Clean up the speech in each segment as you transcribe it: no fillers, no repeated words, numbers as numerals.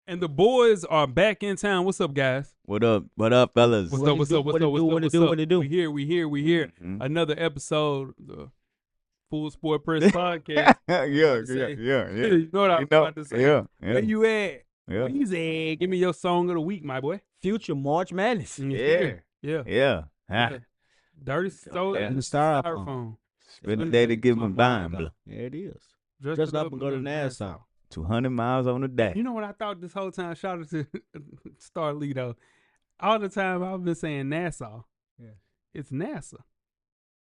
And the boys are back in town. What's up, guys? What up? What up, fellas? What's up? What it do? We here. Mhm. Another episode of the Full Sport Press Podcast. yeah. You know what I'm about to say. Yeah. Where you at? Yeah. Weezy. Give me your song of the week, my boy. Future March Madness. Yeah. Ah. Dirty soda Yeah. and The styrofoam. Spend the day to give them buying, bro. Yeah, it is. Dress Dress up and go to Nassau. 200 miles on the day. You know what I thought this whole time? Shout out to Star Lee, though. All the time I've been saying Nassau. Yeah. It's NASA.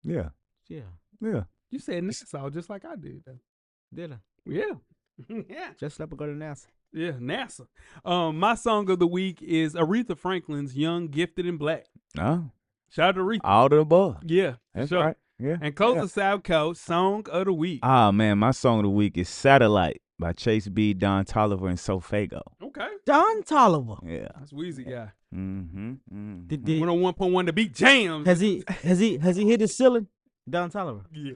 Yeah. Yeah. You said Nassau just like I did, though. Did I? Yeah. Yeah. Dress up and go to Nassau. Yeah, NASA. My song of the week is Aretha Franklin's Young, Gifted, and Black. Oh, Shout out to Aretha. all the above. Yeah. That's sure. right. Yeah. And Coastal South Coast, Song of the Week. Ah, man, my song of the week is Satellite by Chase B, Don Toliver, and Sofago. Okay. Don Toliver. Yeah. That's Weezy guy. Mm-hmm. Did, 101.1 to beat jams. has he hit his ceiling? Don Toliver. Yeah.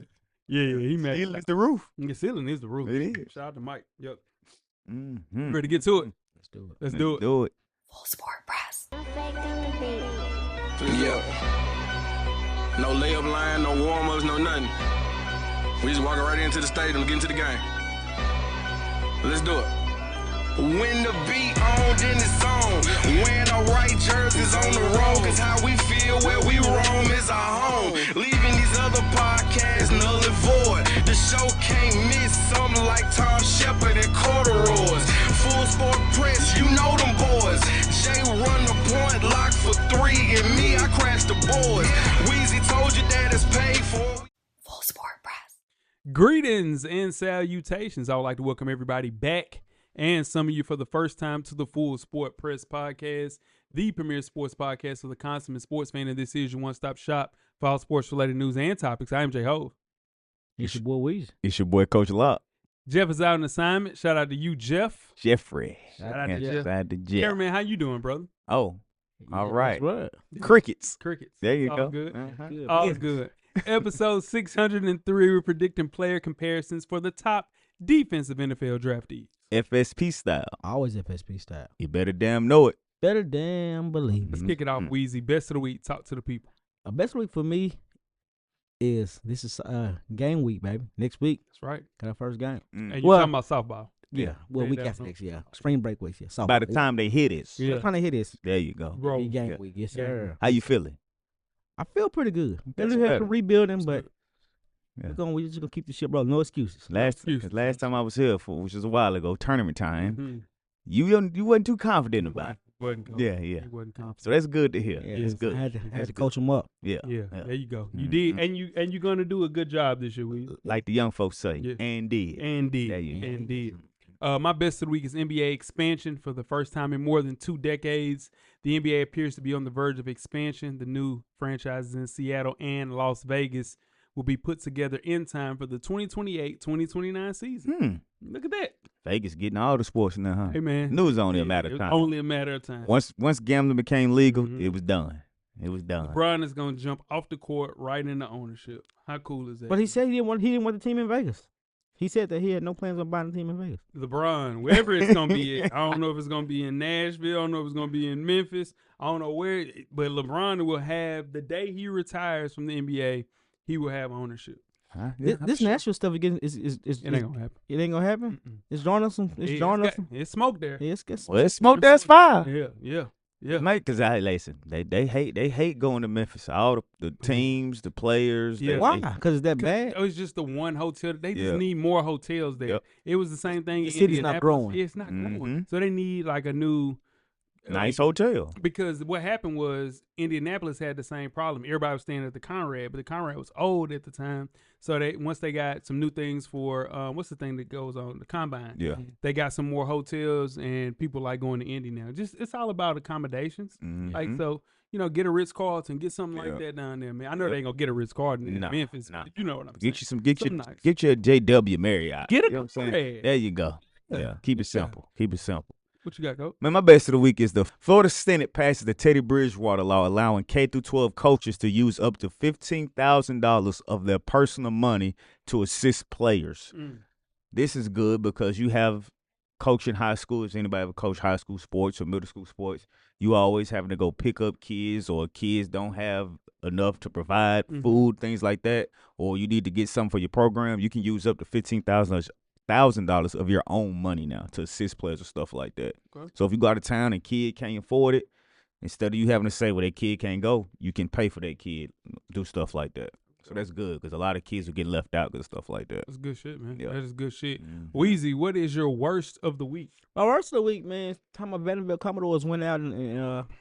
He made He left the roof. The ceiling is the roof. It is. Shout out to Mike. Yep. Mm-hmm. Ready to get to it? Let's do it. Let's do it. Do it. Full Sport Press. Yeah. No layup line, no warm-ups, no nothing. We just walking right into the stadium, get into the game. Let's do it. When the beat on, then it's on. Wearing our right jerseys on the road, cause how we feel where we roam is our home. Leaving these other podcasts null and void. The show can't miss something like Tom Shepard and corduroys. Full Sport Press, you know them boys. Jay run the point, lock for 3, and me, I crash the boards. Weezy told you that it's paid for. Full Sport Press. Greetings and salutations. I would like to welcome everybody back and some of you for the first time to the Full Sport Press Podcast, the premier sports podcast for the consummate sports fan. And this is your one-stop shop for all sports-related news and topics. I am Jay Ho. It's your boy Weezy. It's your boy, Coach Locke. Jeff is out on assignment. Shout out to you, Jeff. Jeffrey. Shout out to Yeah, Jeff. shout out to Jeff. Cameraman, how you doing, brother? Oh, all right. That's right. Crickets. Crickets. There you All go. good. Uh-huh. Good. All good. Episode 603, we're predicting player comparisons for the top defensive NFL draftees. FSP style. Always FSP style. You better damn know it. Better damn believe Let's it. kick it off, Weezy. Best of the week. Talk to the people. Best week for me is game week, baby. Next week, That's right. got our first game. And you Well- talking about softball. Yeah. Well, Yeah, week that's after no- next, yeah. Spring break weeks, yeah. So By the time they hit it, Yeah. trying to hit this there you go. Bro, game Yeah. week, yes, Yeah. sir. How you feeling? I feel pretty good. That's Better have better. to rebuilding, but Yeah. we just gonna keep the shit, bro. No excuses. Last time I was here, which was a while ago, tournament time, you wasn't too confident about it. Yeah. He wasn't confident. So that's good to hear. Yeah, It's good. I had That's to good. coach them up. Yeah. Yeah, there you go. You Mhm. did, and you're gonna do a good job this year, Weezy. Like the young folks say, Yeah. and did. And did. There you go. And did. My best of the week is NBA expansion. For the first time in more than 2 decades, the NBA appears to be on the verge of expansion. The new franchises in Seattle and Las Vegas will be put together in time for the 2028-2029 season. Look at that. Vegas getting all the sports now, huh? Hey, man. Knew it was only a Yeah, matter it of was time. Only a matter of time. Once gambling became legal, Mhm. it was done. It was done. LeBron is going to jump off the court right into ownership. How cool is that? But he said he didn't want the team in Vegas. He said that he had no plans on buying the team in Vegas. LeBron, wherever it's going to be at. I don't know if it's going to be in Nashville. I don't know if it's going to be in Memphis. I don't know where. But LeBron will have, the day he retires from the NBA, he will have ownership. Huh? This Nashville stuff again is It ain't going to happen. it ain't gonna happen. Mm-mm. It's drawing us some. It's drawing us some. It's smoke there. Yeah, it's Well, it's smoke. That's fire. Yeah. Mate, because listen, they hate going to Memphis. All the teams, the players. Yeah. Why? Because it's that bad. It was just the one hotel. They just Yeah. need more hotels there. Yep. It was the same thing. The in city's not Indianapolis. growing. It's not growing. Mhm. So they need like a new Nice hotel. Because what happened was Indianapolis had the same problem. Everybody was staying at the Conrad, but the Conrad was old at the time. So once they got some new things for what's the thing that goes on the Combine? Yeah. They got some more hotels and people like going to Indy now. Just it's all about accommodations. Mhm. Like so, get a Ritz-Carlton, get something like Yeah. that down there, man. I know they ain't gonna get a Ritz-Carlton in Nah, Memphis, nah. but you know what I'm saying. Get you Something nice. get your JW Marriott. Get a You know what I'm saying? Conrad. There you go. Yeah. Yeah. Keep it simple. Keep it simple. What you got, Coach? Man, my best of the week is the Florida Senate passes the Teddy Bridgewater law, allowing K-12 coaches to use up to $15,000 of their personal money to assist players. This is good because you have coaching high school, if anybody ever coach high school sports or middle school sports, you always having to go pick up kids, or kids don't have enough to provide food, things like that, or you need to get something for your program. You can use up to $15,000 of your own money now to assist players or stuff like that. Okay. So if you go out of town and kid can't afford it, instead of you having to say, well, that kid can't go, you can pay for that kid, do stuff like that. So that's good, because a lot of kids will get left out because stuff like that. That's good shit, man. Yeah. That is good shit. Mhm. Weezy, what is your worst of the week? My worst of the week, man. Time my Vanderbilt Commodores went out in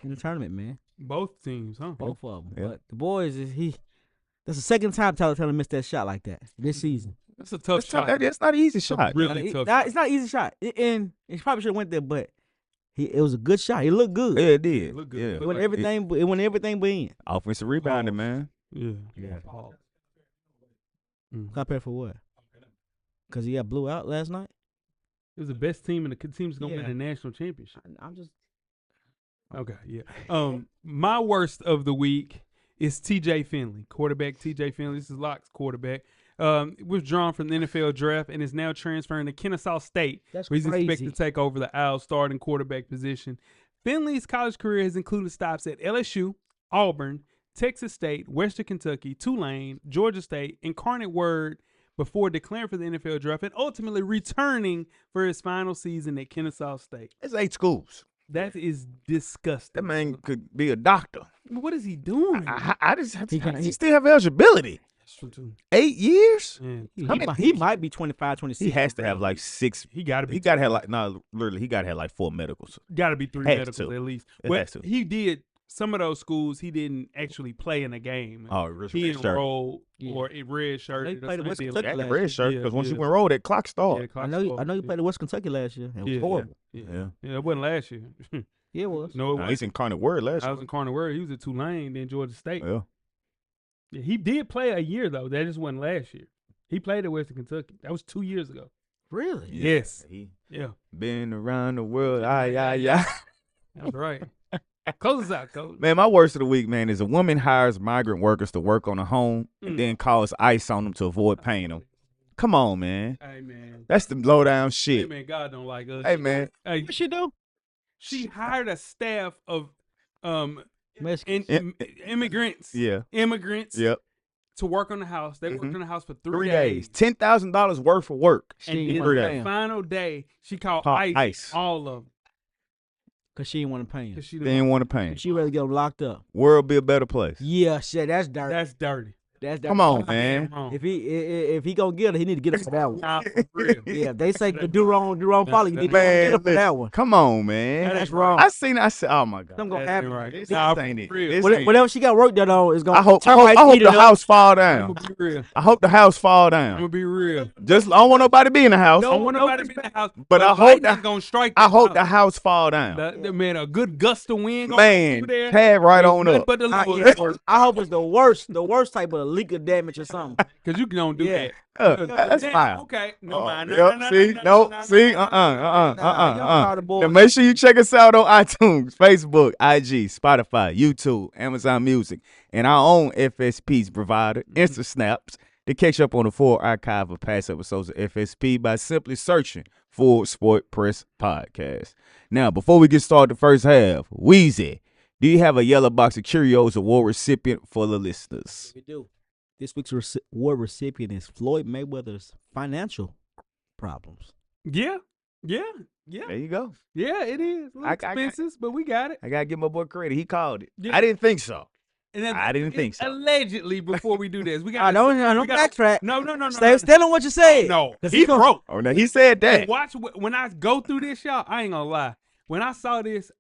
the tournament, man. Both teams, huh? Both of them. Yeah. But the boys that's the second time Tyler Taylor missed that shot like that this season. That's a tough shot. That's not an easy shot. Really tough shot. It's not an easy shot, and he probably should have went there, but it was a good shot. He looked good. Yeah, it did. It looked good. Yeah. It It looked went like- everything. It went everything but in. Offensive rebounding, man. Yeah. Yeah. Pause. Compared for what? Because he got blew out last night. It was the best team, and the team's gonna win Yeah. the national championship. I'm just. Okay, yeah. My worst of the week is T.J. Finley, quarterback. T.J. Finley, this is Locke's quarterback. Withdrawn from the NFL draft and is now transferring to Kennesaw State, That's where he's crazy. expected to take over the Owls' starting quarterback position. Finley's college career has included stops at LSU, Auburn, Texas State, Western Kentucky, Tulane, Georgia State, Incarnate Word, before declaring for the NFL draft and ultimately returning for his final season at Kennesaw State. It's 8 schools. That is disgusting. That man could be a doctor. What is he doing? I just have He he still have eligibility. That's true too. 8 years? Man, He might be 25, 26. He has to have like 6. he got to be. He got to have like literally he got to have like 4 medicals. Got to be 3 Has medicals to. at least. It But has to. he did some of those schools. He didn't actually play in a game. Oh, red he shirt. enrolled Yeah. or a red shirt. He played at West Kentucky That last red shirt, Yeah, because once you yeah. went roll, that clock Yeah, started. the clock I know you scored. played at West Kentucky last year. It was Yeah. horrible. Yeah, it wasn't last year. Yeah, it was. No, it Nah, wasn't. he's Incarnate Word last I year. was in Corner Word. He was at Tulane, then Georgia State. Yeah. Yeah, he did play a year though. That just wasn't last year. He played at Western Kentucky. That was 2 years ago. Really? Yes. He Yeah, been around the world. Yeah. that's right. Close us out, coach. Man, my worst of the week, man, is a woman hires migrant workers to work on a home and then calls ice on them to avoid paying them. Come on, man. Hey man. That's the low down Hey shit. man, God don't like us. Hey, man. Hey, What she do? she hired a staff of Mexican. immigrants. Yeah. Immigrants Yep. to work on the house. They worked on the house for 3 days. days. $10,000 worth of work. She And ain't then wanna three the pay him final day, she called Called ice, ice. all of them. because she didn't want to pay him. Cause she They didn't didn't want to pay him. She rather get him locked up. World be a better place. Yeah, shit, that's dirty. That's dirty. That's dirty. Come on, man. Wrong. If he gonna get her, he need to get her for that one. Nah, for real. Yeah, if they say do wrong, folly, you need to Man, get her for that listen, one. come on, man. That's wrong. I said, oh my God. Something gonna That happen. ain't right. This Nah, ain't it. for real. This ain't Whatever she got work done on is gonna. I hope termites eat it the up. house fall I'm down. gonna be real. I hope the house fall I'm down. gonna be real. Just I don't want nobody to be in the house. I don't want nobody to be in the house. But I hope lightning's gonna strike. I hope the house. house fall down. Man, a good gust of wind. gonna Man, come through there. tag right on Nothing up. But the Lord. I hope it's the worst type of leak of damage or something. Because you don't do Yeah. that. That's Damn, fine. Okay. No, mind. Yep, see, no, see, Nah, y'all call the boys. Now make sure you check us out on iTunes, Facebook, IG, Spotify, YouTube, Amazon Music, and our own FSP's provider, InstaSnaps, to catch up on the full archive of past episodes of FSP by simply searching for Sport Press Podcast. Now, before we get started the first half, Weezy, do you have a yellow box of Cheerios award recipient for the listeners? We do. This week's award recipient is Floyd Mayweather's financial problems. Yeah. There you go. Yeah, it is. A little I- expensive, but we got it. I gotta give my boy credit. He called it. Yeah. I didn't think so. And then I didn't think so. Allegedly, before we do this, we got. I don't backtrack. No. Stand on what you said. No, 'Cause he broke. Oh, no, he said And that. watch when I go through this, y'all. I ain't gonna lie. When I saw this,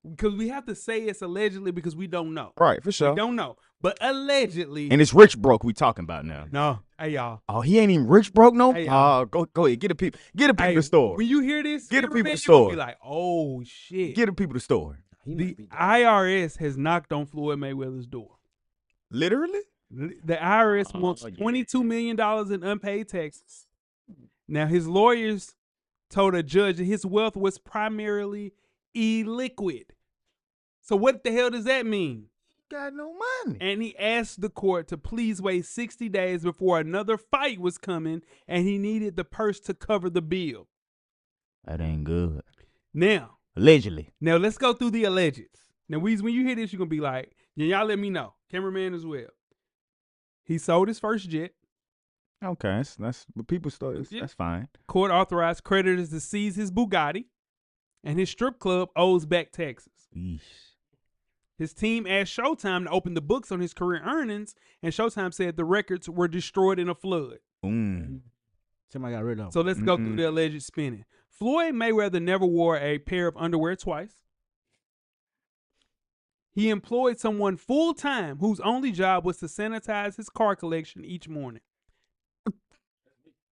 because we have to say it's allegedly because we don't know. Right, for We sure. don't know, but allegedly. And it's rich broke we talking about now. No, hey y'all. Oh, he ain't even rich broke no. Hey, Oh, go ahead, get the people Hey, the story. When you hear this, Get the cameraman, people the you gonna story. Be like, oh shit. Get the people the story. The IRS has knocked on Floyd Mayweather's door. Literally? The IRS wants yeah. $22 million in unpaid taxes. Now, his lawyers told a judge that his wealth was primarily illiquid. So what the hell does that mean? Got no money. And he asked the court to please wait 60 days before another fight was coming, and he needed the purse to cover the bill. That ain't good. Now Allegedly. let's go through the allegeds. Now, Weezy, when you hear this, you're gonna be like, yeah, y'all let me know. Cameraman as well. He sold his first jet. Okay, that's but people start. Yeah. That's fine. Court authorized creditors to seize his Bugatti, and his strip club owes back taxes. Yeesh. His team asked Showtime to open the books on his career earnings, and Showtime said the records were destroyed in a flood. Somebody got rid of him. So let's go through the alleged spinning. Floyd Mayweather never wore a pair of underwear twice. He employed someone full-time whose only job was to sanitize his car collection each morning.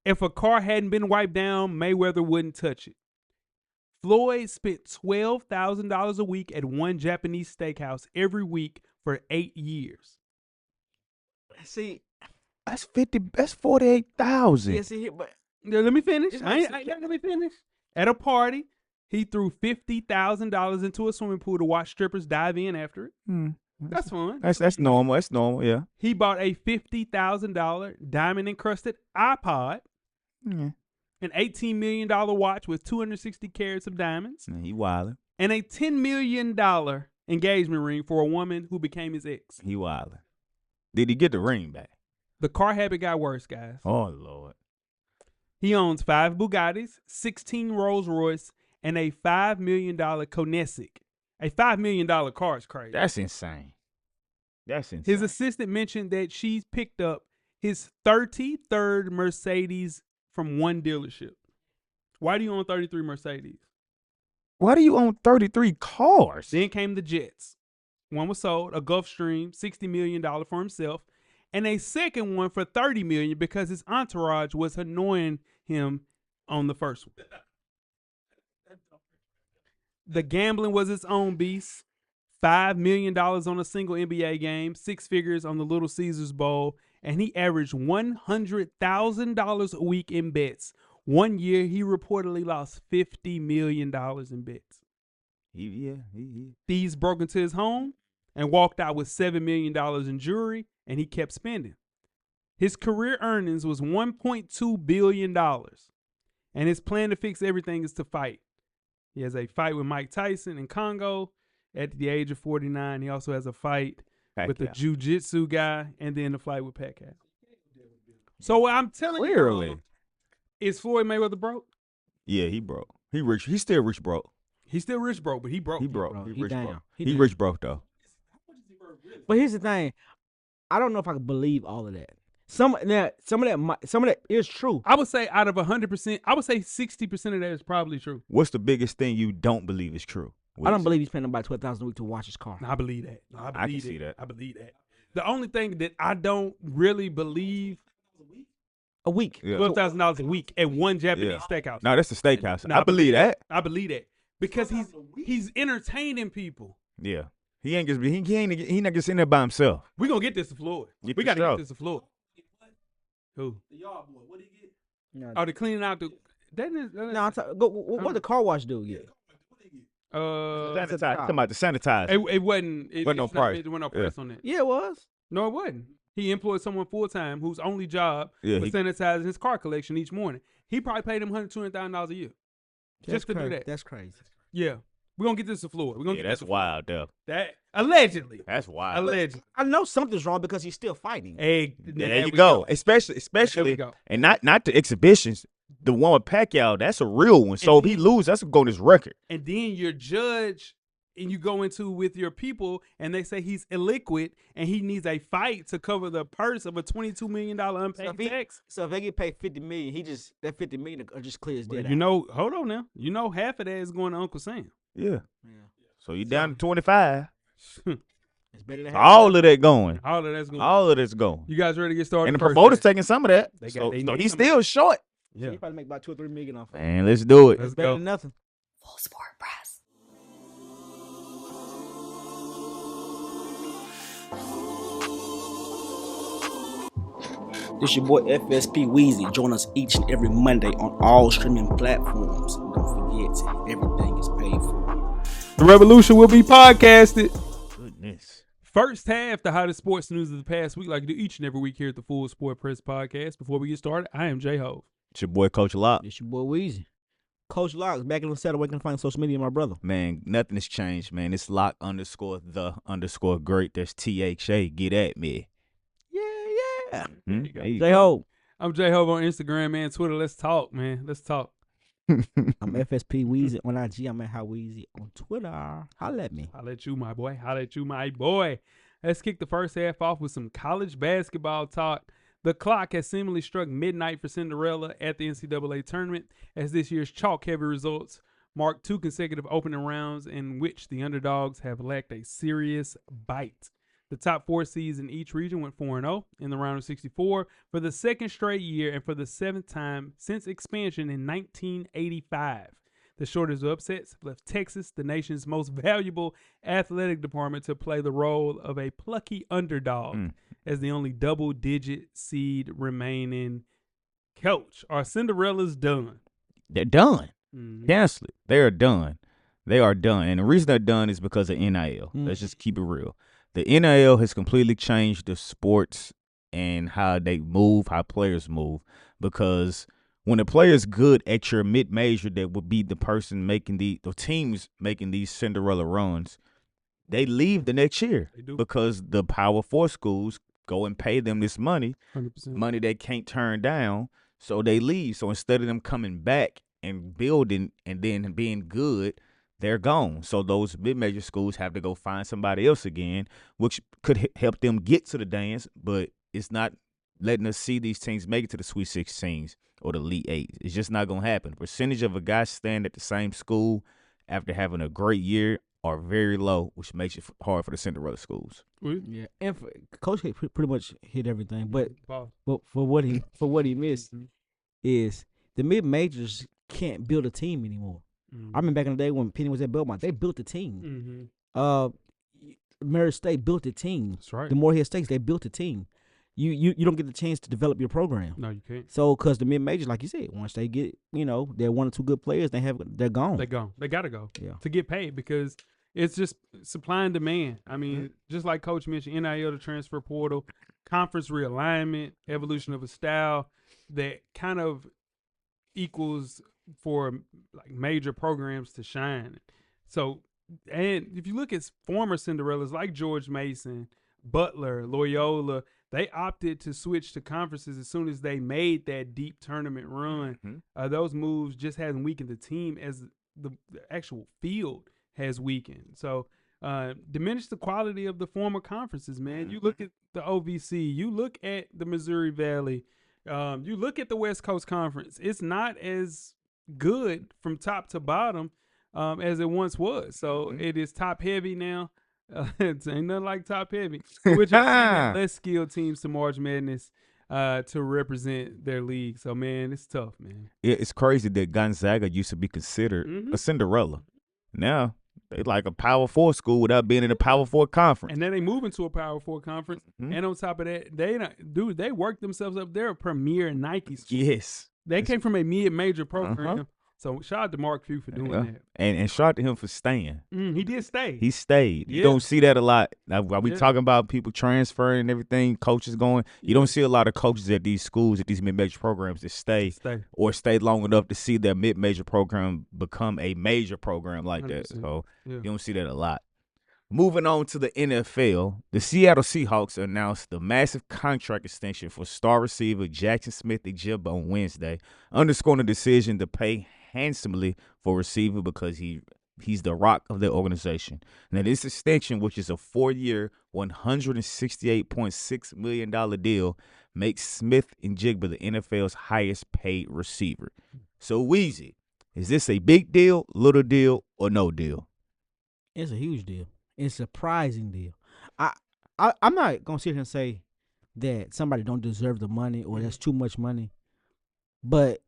If a car hadn't been wiped down, Mayweather wouldn't touch it. Floyd spent $12,000 a week at one Japanese steakhouse every week for 8 years. See, That's 50. That's 48,000. yeah, see here, but Now, let me finish. Just Let me finish. At a party, he threw $50,000 into a swimming pool to watch strippers dive in after it. That's fun. That's normal. That's normal. Yeah. He bought a $50,000 diamond encrusted iPod, Yeah. an $18 million watch with 260 carats of diamonds, He wildin'. and a $10 million engagement ring for a woman who became his ex. He wildin'. Did he get the ring back? The car habit got worse, guys. Oh Lord. He owns 5 Bugattis, 16 Rolls Royce, and a $5 million Koenigsegg. A $5 million car is crazy. That's insane. That's insane. His assistant mentioned that she's picked up his 33rd Mercedes from one dealership. Why do you own 33 Mercedes? Why do you own 33 cars? Then came the jets. One was sold, a Gulfstream, $60 million for himself, and a second one for $30 million because his entourage was annoying him on the first one. The gambling was its own beast. $5 million on a single NBA game, 6 figures on the Little Caesars Bowl, and he averaged $100,000 a week in bets. One year, he reportedly lost $50 million in bets. Thieves broke into his home and walked out with $7 million in jewelry, and he kept spending. His career earnings was $1.2 billion, and his plan to fix everything is to fight. He has a fight with Mike Tyson in Congo at the age of 49. He also has a fight with the jiu-jitsu guy, and then the fight with Pacquiao. So what I'm telling you, is Floyd Mayweather broke? Yeah, he broke. He rich. He's still rich broke. He's still rich broke, but he broke. He broke. He rich down. broke. He He down. rich broke though. But here's the thing, I don't know if I can believe all of that. Some of that is true. I would say out of 100%, I would say 60% of that is probably true. What's the biggest thing you don't believe is true? I don't believe he's paying about $12,000 a week to watch his car. No, I believe that. No, I can see that. I believe that. The only thing that I don't really believe, A week. Yeah. $12,000 a week at one Japanese steakhouse. No, that's the steakhouse. No, I believe that. I believe that because he's entertaining people. Yeah. He ain't just he not just in there by himself. We gonna get this to Floyd. Yeah, We for gotta sure. get this to Floyd. Who? The yard boy. What did he get? No, Oh, they're cleaning out the. That is. what the car wash do? Yeah. Sanitize. Talking about the sanitize. It wasn't. It Wasn't no price. There wasn't no price on that. Yeah, it was. No, it wasn't. He employed someone full time whose only job was sanitizing his car collection each morning. He probably paid him $120,000 a year just to do that. That's crazy. Yeah, we're gonna get this to Floyd. We're gonna get That's this to wild, though. That allegedly. That's wild. Allegedly. I know something's wrong because he's still fighting. Hey, There you go. Especially, go. and not the exhibitions. The one with Pacquiao, that's a real one. So if he lose, that's gonna go on his record. And then your judge, and you go into with your people, and they say he's illiquid, and he needs a fight to cover the purse of a $22 million unpaid tax. So if they get paid $50 million, that $50 million just clears dead. You know, hold on now. You know, half of that is going to Uncle Sam. Yeah. So you down to 25. It's better than All of that going. All of that's going. All of that's going. You guys ready to get started? And the first promoter's day? taking some of that. They So need he's some still short. Yeah. He probably make about $2 or $3 million off of it. Man, let's do it. Let's Better go. than nothing. Full Sport Press. This your boy FSP Weezy. Join us each and every Monday on all streaming platforms. Don't forget, everything is paid for. The revolution will be podcasted. Goodness. First half, the hottest sports news of the past week, like we do each and every week here at the Full Sport Press podcast. Before we get started, I am J-Ho. It's your boy, Coach Locke. This your boy Weezy. Coach Locks back in the Saturday. Where can I find social media, my brother? Man, nothing has changed, man. It's Lock_the_great. That's THA. Get at me. Yeah. There you go. J-Ho. I'm J-Ho on Instagram, man. Twitter, let's talk, man. Let's talk. I'm FSP Weezy on IG. I'm at How Weezy on Twitter. Holla at me. I'll let you, my boy. I'll let you, my boy. Let's kick the first half off with some college basketball talk. The clock has seemingly struck midnight for Cinderella at the NCAA tournament as this year's chalk-heavy results mark 2 consecutive opening rounds in which the underdogs have lacked a serious bite. The top 4 seeds in each region went 4-0 in the round of 64 for the second straight year and for the 7th time since expansion in 1985. The shortest of upsets left Texas, the nation's most valuable athletic department, to play the role of a plucky underdog as the only double-digit seed remaining. Coach, are Cinderellas done? They're done. Mm-hmm. Cancel it. They are done. They are done. And the reason they're done is because of NIL. Let's just keep it real. The NIL has completely changed the sports and how they move, how players move. Because when a player's good at your mid-major, that would be the person making the teams making these Cinderella runs, they leave the next year. They do. Because the Power 4 schools go and pay them this money, 100%. money they can't turn down, so they leave. So instead of them coming back and building and then being good, they're gone. So those mid-major schools have to go find somebody else again, which could help them get to the dance, but it's not letting us see these teams make it to the Sweet 16s or the Elite 8. It's just not going to happen. The percentage of a guy staying at the same school after having a great year are very low, which makes it hard for the Cinderella schools. Yeah, and Coach pretty much hit everything, but Pause. for what he missed is the mid majors can't build a team anymore. I remember back in the day when Penny was at Belmont, they built a team. Murray State built a team. That's right. The Morehead States, they built a team. You don't get the chance to develop your program. No, you can't. So, because the mid majors, like you said, once they get, they're 1 or 2 good players, they're gone. They're gone. They gotta go. Yeah. To get paid, because it's just supply and demand. I mean, just like Coach mentioned, NIL, the transfer portal, conference realignment, evolution of a style that kind of equals for like major programs to shine. So, and if you look at former Cinderellas like George Mason, Butler, Loyola, they opted to switch to conferences as soon as they made that deep tournament run. Those moves just hasn't weakened the team as the actual field has weakened. So diminish the quality of the former conferences, man. You look at the OVC, you look at the Missouri Valley, you look at the West Coast Conference. It's not as good from top to bottom as it once was. So it is top heavy now. It ain't nothing like top heavy, which is less skilled teams to March Madness to represent their league. So, man, it's tough, man. It's crazy that Gonzaga used to be considered a Cinderella. Now they like a Power 4 school without being in a Power 4 conference. And then they move into a Power 4 conference. And on top of that, they worked themselves up. They're a premier Nike school. Yes. They came from a mid-major program. So shout out to Mark Few for doing that. And shout out to him for staying. He did stay. He stayed. You don't see that a lot. Now, while we talking about people transferring and everything, coaches going, you don't see a lot of coaches at these schools, at these mid-major programs that stay or stay long enough to see their mid-major program become a major program like 100%. that. So you don't see that a lot. Moving on to the NFL, the Seattle Seahawks announced the massive contract extension for star receiver Jaxon Smith-Njigba on Wednesday, underscoring the decision to pay handsomely for receiver because he's the rock of the organization. Now, this extension, which is a 4-year, $168.6 million deal, makes Smith-Njigba the NFL's highest paid receiver. So, Weezy, is this a big deal, little deal, or no deal? It's a huge deal. It's a surprising deal. I'm not gonna sit here and say that somebody don't deserve the money or that's too much money, but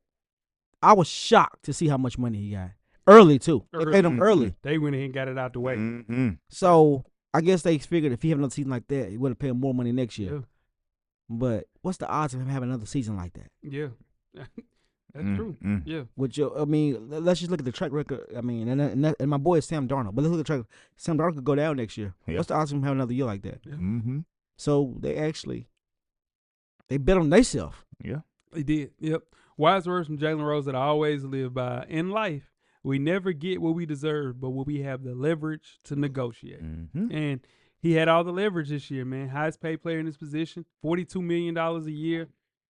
I was shocked to see how much money he got early too. They paid him early. They went ahead and got it out the way. So I guess they figured if he had another season like that, he would have paid him more money next year. Yeah. But what's the odds of him having another season like that? Yeah. That's true. Yeah. Let's just look at the track record. And my boy is Sam Darnold. But let's look at the track. Sam Darnold could go down next year. Yeah. What's the odds of him having another year like that? Yeah. So they bet on themselves. Yeah. They did. Yep. Wise words from Jalen Rose that I always live by. In life, we never get what we deserve, but we have the leverage to negotiate. Mm-hmm. And he had all the leverage this year, man. Highest paid player in his position, $42 million a year.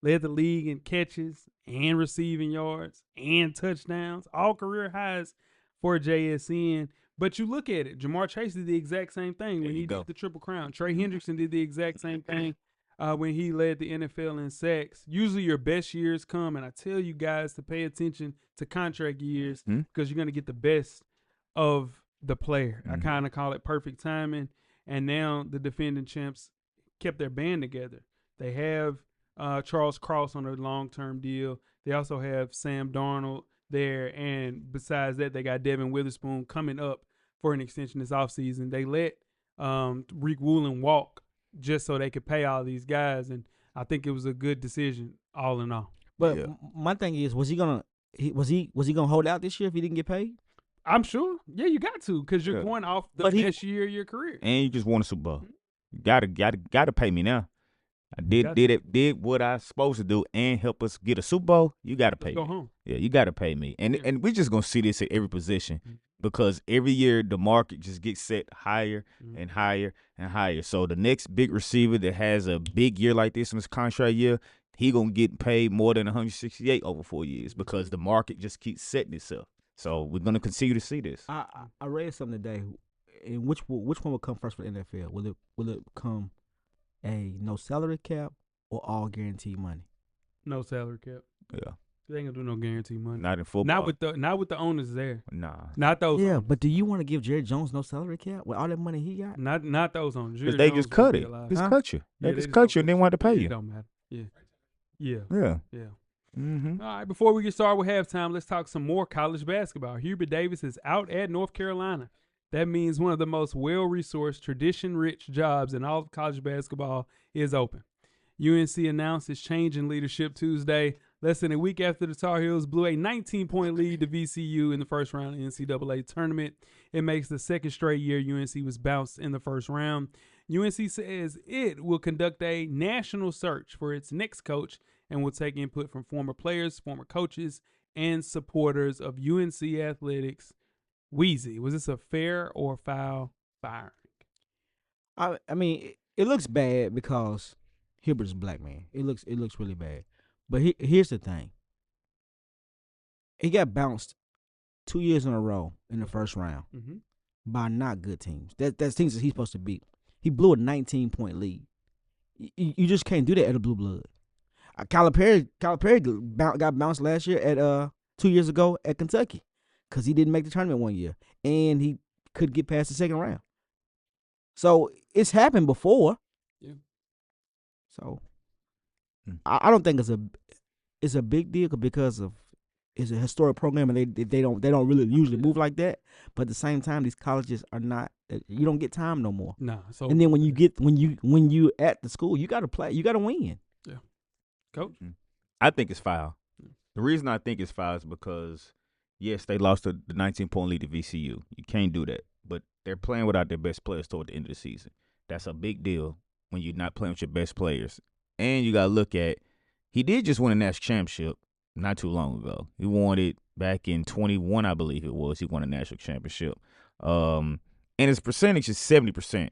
Led the league in catches and receiving yards and touchdowns, all career highs for JSN. But you look at it, Jamar Chase did the exact same thing when he did the Triple Crown. Trey Hendrickson did the exact same thing when he led the NFL in sacks. Usually your best years come, and I tell you guys to pay attention to contract years because you're going to get the best of the player. I kind of call it perfect timing. And now the defending champs kept their band together. They have Charles Cross on a long-term deal. They also have Sam Darnold there. And besides that, they got Devin Witherspoon coming up for an extension this offseason. They let Reek Woolen walk just so they could pay all these guys. And I think it was a good decision all in all. But my thing is, was he gonna hold out this year if he didn't get paid? I'm sure. Yeah, you got to because you're going off the best year of your career. And you just won a Super Bowl. You gotta pay me now. I did what I supposed to do and help us get a Super Bowl. You gotta pay me. Go home. Yeah, you gotta pay me. And we're just gonna see this at every position because every year the market just gets set higher and higher and higher. So the next big receiver that has a big year like this in his contract year, he gonna get paid more than 168 over 4 years because the market just keeps setting itself. So we're gonna continue to see this. I read something today. And which one will come first for the NFL? Will it come a no salary cap or all guaranteed money? No salary cap. Yeah. They ain't gonna do no guaranteed money. Not in football. Not with the owners there. Nah. Not those. Yeah, owners. but do you want to give Jerry Jones no salary cap with all that money he got? Not those owners. Because they just cut it. Just cut you. They just cut you and they want to pay you. It don't matter. Yeah. Yeah. Mm-hmm. All right, before we get started with halftime, let's talk some more college basketball. Hubert Davis is out at North Carolina. That means one of the most well-resourced, tradition-rich jobs in all of college basketball is open. UNC announced its change in leadership Tuesday, less than a week after the Tar Heels blew a 19-point lead to VCU in the first round of the NCAA tournament. It makes the second straight year UNC was bounced in the first round. UNC says it will conduct a national search for its next coach and will take input from former players, former coaches, and supporters of UNC athletics. Weezy, was this a fair or foul firing? I mean, it looks bad because Hubert's a black man. It looks really bad. But here's the thing. He got bounced 2 years in a row in the first round by not good teams. That's teams that he's supposed to beat. He blew a 19-point lead. You just can't do that at a blue blood. Calipari got bounced last year at 2 years ago at Kentucky because he didn't make the tournament 1 year and he could get past the second round. So it's happened before. Yeah. So I don't think it's a big deal because of it's a historic program and they don't really usually move like that. But at the same time, these colleges are not. You don't get time no more. Nah. So and then when you at the school, you got to play. You got to win. Yeah. Coach? I think it's foul. The reason I think it's foul is because, yes, they lost the 19-point lead to VCU. You can't do that. But they're playing without their best players toward the end of the season. That's a big deal when you're not playing with your best players. And you got to look at, he did just win a national championship not too long ago. He won it back in 21, I believe it was. He won a national championship. And his percentage is 70%.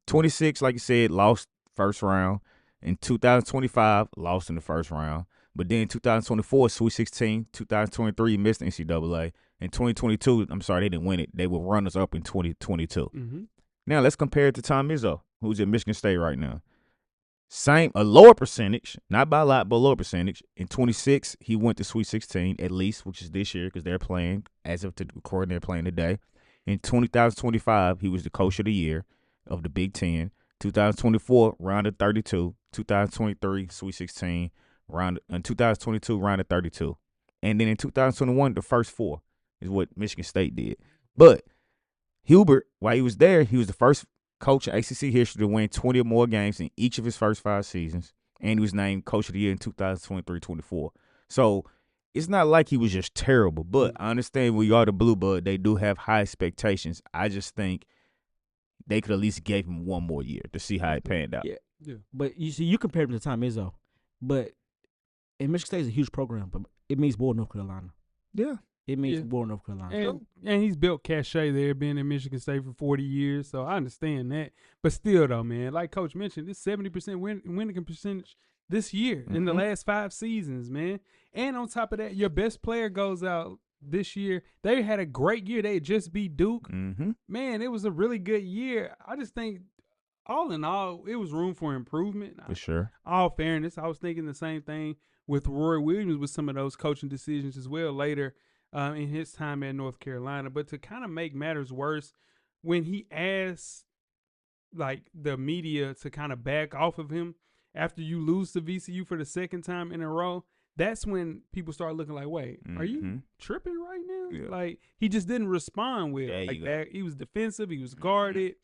26, like you said, lost first round. In 2025, lost in the first round. But then 2024, Sweet 16. 2023, missed NCAA. In 2022, they didn't win it. They were runners-up in 2022. Now, let's compare it to Tom Izzo, who's at Michigan State right now. A lower percentage, not by a lot, but a lower percentage. In 26, he went to Sweet 16, at least, which is this year because they're playing, as of the recording, they're playing today. In 2025, he was the coach of the year of the Big Ten. 2024, round of 32. 2023, Sweet 16. In 2022, round of 32. And then in 2021, the first four is what Michigan State did. But Hubert, while he was there, he was the first coach in ACC history to win 20 or more games in each of his first 5 seasons. And he was named Coach of the Year in 2023-24. So it's not like he was just terrible. But I understand when you are the Blue Blood, they do have high expectations. I just think they could at least give him 1 more year to see how it panned out. Yeah. But you see, you compared him to Tom Izzo. But and Michigan State is a huge program, but it means more North Carolina. Yeah. It means Yeah. more North Carolina. And he's built cachet there, being in Michigan State for 40 years, so I understand that. But still, though, man, like Coach mentioned, this 70% winning percentage this year in the last 5 seasons, man. And on top of that, your best player goes out this year. They had a great year. They had just beat Duke. Mm-hmm. Man, it was a really good year. I just think, all in all, it was room for improvement. For sure. All fairness, I was thinking the same thing with Roy Williams with some of those coaching decisions as well later in his time at North Carolina. But to kind of make matters worse, when he asked like the media to kind of back off of him after you lose to VCU for the second time in a row, that's when people start looking like, wait, are you tripping right now? Yeah. Like, he just didn't respond well. There you Like go. that. He was defensive. He was guarded.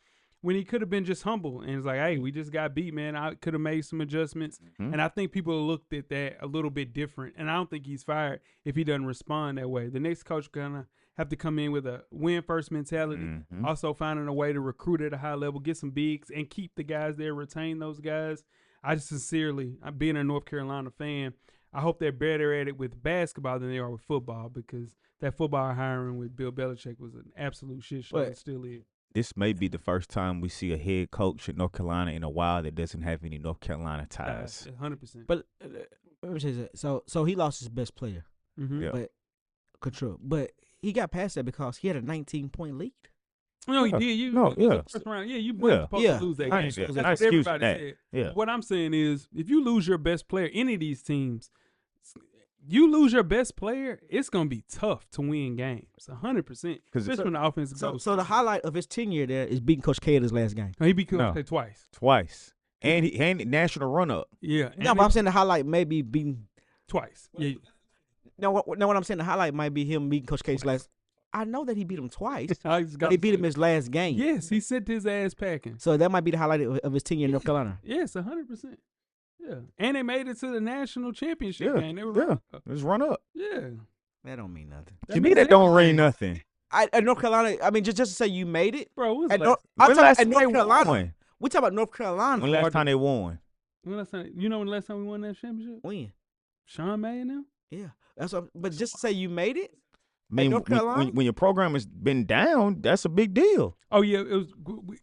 When he could have been just humble and it's like, hey, we just got beat, man. I could have made some adjustments. And I think people looked at that a little bit different. And I don't think he's fired if he doesn't respond that way. The next coach gonna have to come in with a win first mentality. Also finding a way to recruit at a high level, get some bigs, and keep the guys there, retain those guys. I just sincerely, being a North Carolina fan, I hope they're better at it with basketball than they are with football, because that football hiring with Bill Belichick was an absolute shit show. It still is. This may be the first time we see a head coach at North Carolina in a while that doesn't have any North Carolina ties. 100%. But let me say that. So he lost his best player, Yeah. but control. But he got past that because he had a 19-point lead. No, he did. First round. Yeah, you weren't supposed to lose that game. That's That's an what excuse everybody that. said. Yeah. What I'm saying is, if you lose your best player, any of these teams, you lose your best player, it's gonna be tough to win games. 100%. Especially when the offense goes. So the highlight of his tenure there is beating Coach K at his last game. He beat Coach No. K twice. Twice. And he national run up. Yeah. No, but I'm saying the highlight may be beating. twice. Yeah. No, what I'm saying, the highlight might be him beating Coach K's last. I know that he beat him twice, I just but got he beat him his last game. Yes, he sent his ass packing. So that might be the highlight of his tenure in North Carolina. Yes, 100%. Yeah, and they made it to the national championship Yeah, game. They were yeah. running up. Let's run up. Yeah. That don't mean nothing. To me, that don't mean nothing. At North Carolina, I mean, just to say you made it. Bro, what was At last, North, I'm When talking last at time North they Carolina. won? We talking about North Carolina. When last time they won? when last time, you know when the last time we won that championship? When? Sean May and them? Yeah, that's what. But just to say you made it. I mean, North Carolina? when your program has been down, that's a big deal. Oh, yeah, it was.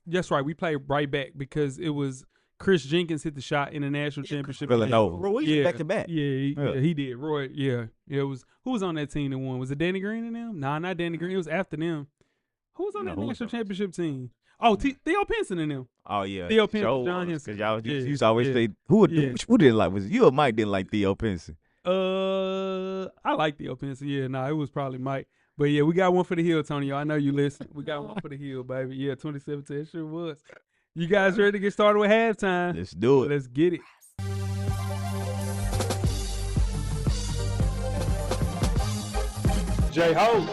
That's right. We played right back because it was Chris Jenkins hit the shot in the national championship. Villanova. Roy back to back. Yeah, he did. Roy, yeah. It was, who was on that team that won? Was it Danny Green and them? Nah, not Danny Green. It was after them. Who was on that national championship team? Oh, Theo Pinson and them. Oh yeah, Theo Pinson, Sure John was, Henson. 'cause y'all Yeah, used to always yeah. say Yeah. who didn't like, was it you or Mike didn't like Theo Pinson? I like Theo Pinson. Yeah, nah, it was probably Mike. But yeah, we got one for the hill, Tony. I know you listen. We got one for the hill, baby. Yeah, 2017. It sure was. You guys ready to get started with halftime? Let's do it. Let's get it. J-Ho.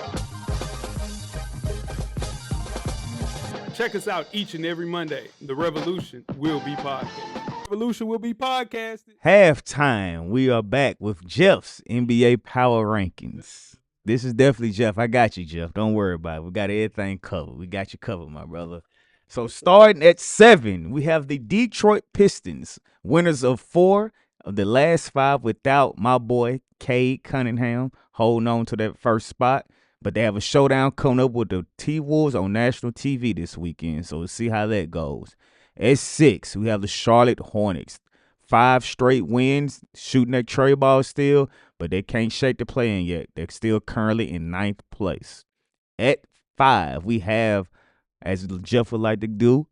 Check us out each and every Monday. The Revolution will be podcasted. Revolution will be podcasted. Halftime, we are back with Jeff's NBA Power Rankings. This is definitely Jeff. I got you, Jeff. Don't worry about it. We got everything covered. We got you covered, my brother. So starting at 7, we have the Detroit Pistons, winners of 4 of the last 5 without my boy Cade Cunningham holding on to that first spot. But they have a showdown coming up with the T-Wolves on national TV this weekend, so we'll see how that goes. At 6, we have the Charlotte Hornets. 5 straight wins, shooting that tray ball still, but they can't shake the play-in yet. They're still currently in 9th place. At 5, we have, as Jeff would like to do,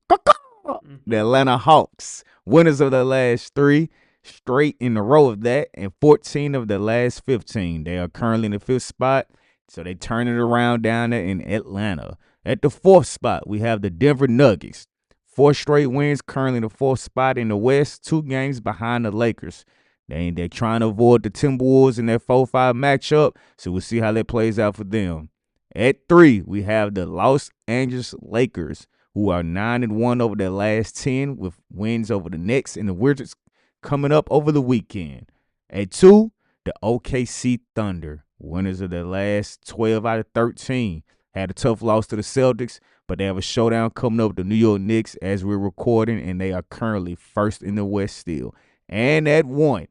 the Atlanta Hawks. Winners of the last 3 straight in a row of that, and 14 of the last 15. They are currently in the 5th spot, so they turn it around down there in Atlanta. At the 4th spot, we have the Denver Nuggets. 4 straight wins, currently in the 4th spot in the West, 2 games behind the Lakers. They're trying to avoid the Timberwolves in their 4-5 matchup, so we'll see how that plays out for them. At 3, we have the Los Angeles Lakers, who are 9-1 over their last 10, with wins over the Knicks and the Wizards coming up over the weekend. At 2, the OKC Thunder, winners of their last 12 out of 13. Had a tough loss to the Celtics, but they have a showdown coming up with the New York Knicks as we're recording, and they are currently first in the West still. And at 1,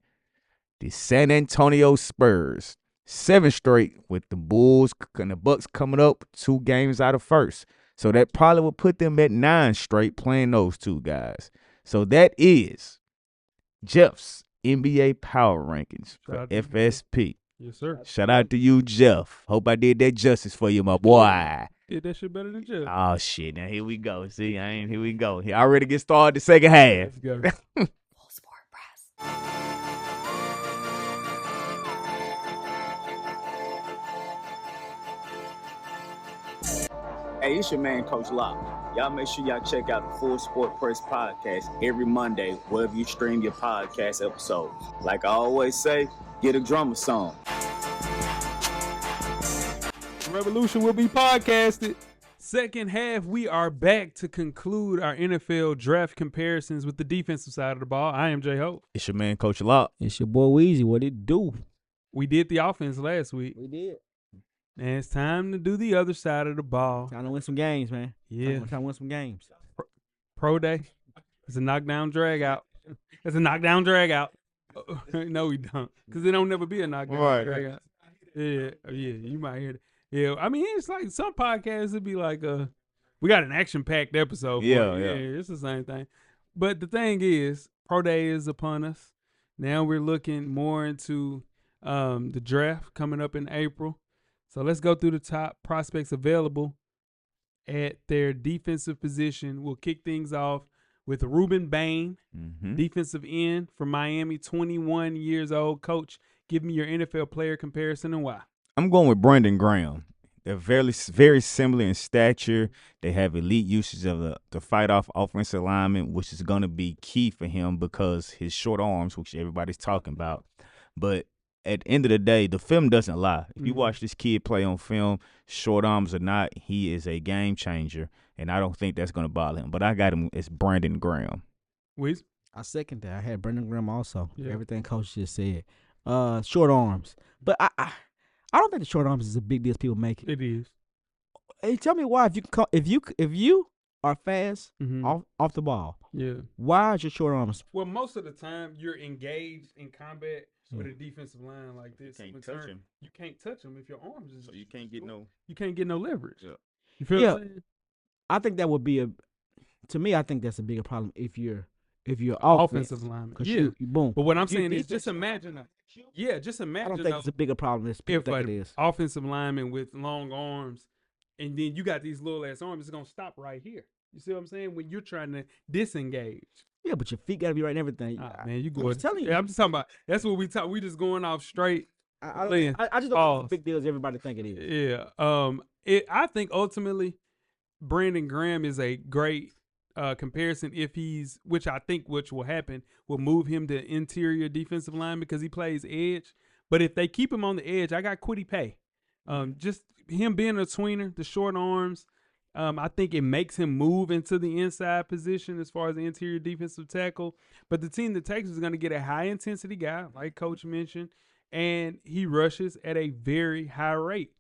the San Antonio Spurs. 7 straight with the Bulls and the Bucks coming up 2 games out of first. So that probably would put them at 9 straight playing those 2 guys. So that is Jeff's NBA Power Rankings for Shout out to you, FSP. Yes, sir. Shout out to you, Jeff. Hope I did that justice for you, my boy. Did that shit better than Jeff. Oh, shit. Now, here we go. See, here we go. He already get started the second half. Let's go. Full Sport Press. Hey, it's your man, Coach Locke. Y'all make sure y'all check out the Full Sport Press podcast every Monday, wherever you stream your podcast episodes. Like I always say, get a drummer song. Revolution will be podcasted. Second half, we are back to conclude our NFL draft comparisons with the defensive side of the ball. I am J-Hope. It's your man, Coach Locke. It's your boy Weezy. What it do? We did the offense last week, We did. and it's time to do the other side of the ball. Trying to win some games, man. Yeah. Trying to win some games. Pro day. It's a knockdown drag out. It's a knockdown drag out. No, we don't. Because it don't never be a knockdown drag out. Yeah, you might hear it. Yeah, I mean, it's like some podcasts, it'd be like, we got an action-packed episode. Yeah. It's the same thing. But the thing is, Pro Day is upon us. Now we're looking more into the draft coming up in April. So let's go through the top prospects available at their defensive position. We'll kick things off with Ruben Bain, defensive end from Miami, 21 years old. Coach, give me your NFL player comparison and why. I'm going with Brandon Graham. They're very similar in stature. They have elite usage of the fight off offensive lineman, which is going to be key for him because his short arms, which everybody's talking about. But at the end of the day, the film doesn't lie. If you watch this kid play on film, short arms or not, he is a game changer, and I don't think that's going to bother him. But I got him as Brandon Graham. Weez? I second that. I had Brandon Graham also. Yeah. Everything Coach just said. Short arms. But I don't think the short arms is a big deal as people make it. It is. Hey, tell me why if you are fast Mhm. off the ball, Yeah. why is your short arms? Well, most of the time you're engaged in combat with a defensive line like this. Can't With touch turn, him. You can't touch him if your arms is. So you can't get no. You can't get no leverage. Yeah. You feel Yeah. what I'm saying? I think that would be to me. I think that's a bigger problem if you're Offensive lineman. 'Cause Yeah. you boom. But what I'm You saying is defense- just imagine. Just I imagine. don't think it's a bigger problem as people if think an it is. offensive lineman with long arms, and then you got these little ass arms, it's gonna stop right here. You see what I'm saying? When you're trying to disengage. Yeah, but your feet got to be right and everything. Man, you I'm go. just telling you. Yeah, I'm just talking about. That's what we talk. We just going off straight. I Lynn, just don't think pause. it's a big deal as everybody think it is. Yeah. I think ultimately, Brandon Graham is a great comparison if which will happen, will move him to interior defensive line because he plays edge. But if they keep him on the edge, I got Kwity Paye. Just him being a tweener, the short arms, I think it makes him move into the inside position as far as the interior defensive tackle. But the team that takes is going to get a high-intensity guy, like Coach mentioned, and he rushes at a very high rate.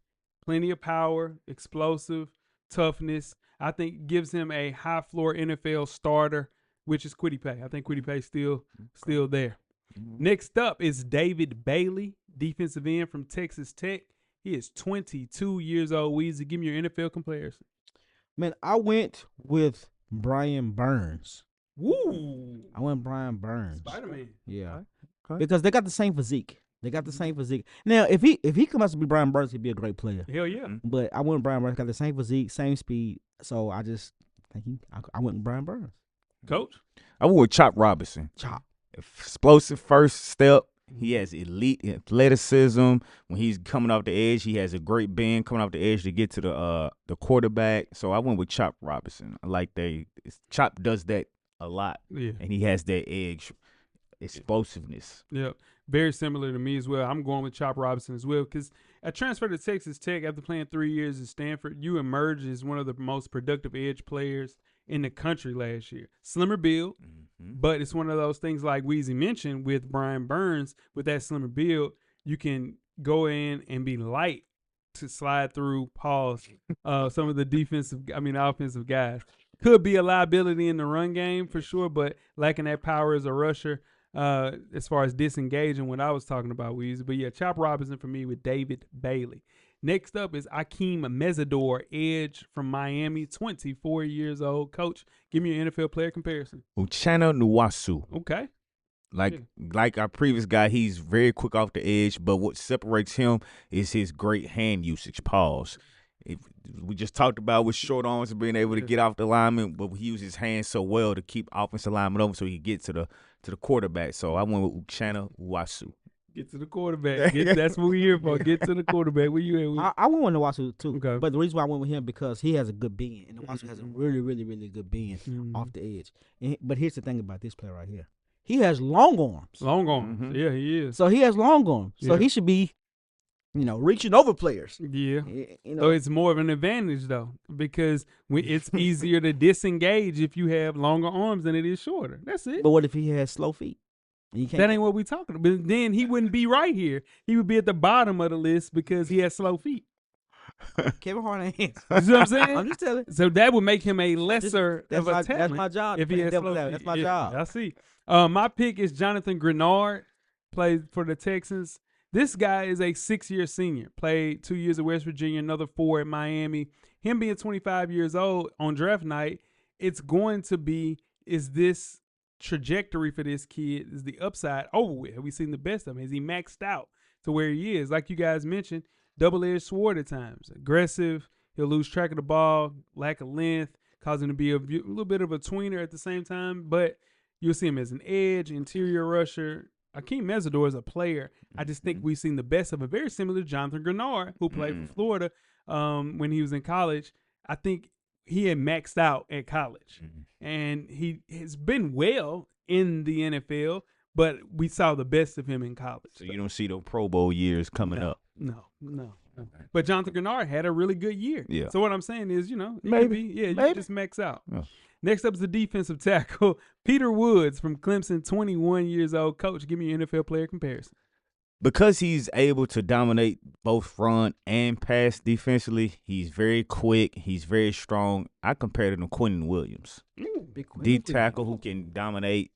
Plenty of power, explosive, toughness. I think gives him a high-floor NFL starter, which is Kwity Paye. I think Kwity Paye's still there. Next up is David Bailey, defensive end from Texas Tech. He is 22 years old. Weezy, give me your NFL comparison. Man, I went with Brian Burns. Woo! I went Brian Burns. Spider-Man. Yeah. Okay. Because they got the same physique. Now, if he comes out to be Brian Burns, he'd be a great player. Hell yeah. But I went Brian Burns. Got the same physique, same speed. So I just think I went with Brian Burns. Coach? I went with Chop Robinson. Chop. Explosive first step. He has elite athleticism. When he's coming off the edge, he has a great bend coming off the edge to get to the quarterback. So I went with Chop Robinson. I like Chop does that a lot. Yeah. And he has that edge explosiveness. Yeah. Very similar to me as well. I'm going with Chop Robinson as well because I transferred to Texas Tech after playing 3 years at Stanford. You emerged as one of the most productive edge players in the country last year. Slimmer build, but it's one of those things like Weezy mentioned with Brian Burns. With that slimmer build, you can go in and be light to slide through some of the offensive guys. Could be a liability in the run game for sure, but lacking that power as a rusher, as far as disengaging what I was talking about, Weezy. But yeah, Chop Robinson for me with David Bailey. Next up is Akeem Mesidor, edge from Miami, 24 years old. Coach, give me an NFL player comparison. Uchenna Nwasu. Okay. Like our previous guy, he's very quick off the edge, but what separates him is his great hand usage. Pause. We just talked about with short arms and being able to get off the lineman, but he uses his hands so well to keep offensive linemen over so he can get to the quarterback. So I went with Uchenna Nwasu. Get to the quarterback. That's what we're here for. Get to the quarterback. Where you at? I went with Nwasu too. Okay. But the reason why I went with him because he has a good bend, and Nwasu has a really, really, really good bend off the edge. But here's the thing about this player right here. He has long arms. Long arms. Yeah, he is. So he has long arms. So he should be, reaching over players. Yeah. So it's more of an advantage though, because it's easier to disengage if you have longer arms than it is shorter. That's it. But what if he has slow feet? That ain't what we talking about. But then he wouldn't be right here. He would be at the bottom of the list because he has slow feet. Kevin Hart ain't. You know what I'm saying? I'm just telling. So that would make him a lesser of a talent. That's my job. If he has slow feet. That's my job. I see. My pick is Jonathan Grenard, plays for the Texans. This guy is a 6-year senior. Played 2 years at West Virginia, another 4 at Miami. Him being 25 years old on draft night, it's going to be, is this trajectory for this kid, is the upside over with? Have we seen the best of him? Has he maxed out to where he is? Like you guys mentioned, double-edged sword at times. Aggressive, he'll lose track of the ball, lack of length, causing him to be a little bit of a tweener at the same time, but you'll see him as an edge, interior rusher. Akeem Mesidor is a player. I just think we've seen the best of him. Very similar to Jonathan Grenard, who played for Florida when he was in college. I think he had maxed out at college. And he has been well in the NFL, but we saw the best of him in college. So you don't see the Pro Bowl years coming up. No. But Jonathan Grenard had a really good year. Yeah. So what I'm saying is, maybe. You just max out. Yeah. Next up is the defensive tackle, Peter Woods from Clemson, 21 years old. Coach, give me an NFL player comparison. Because he's able to dominate both run and pass defensively, he's very quick, he's very strong. I compared him to Quentin Williams. Deep tackle who can dominate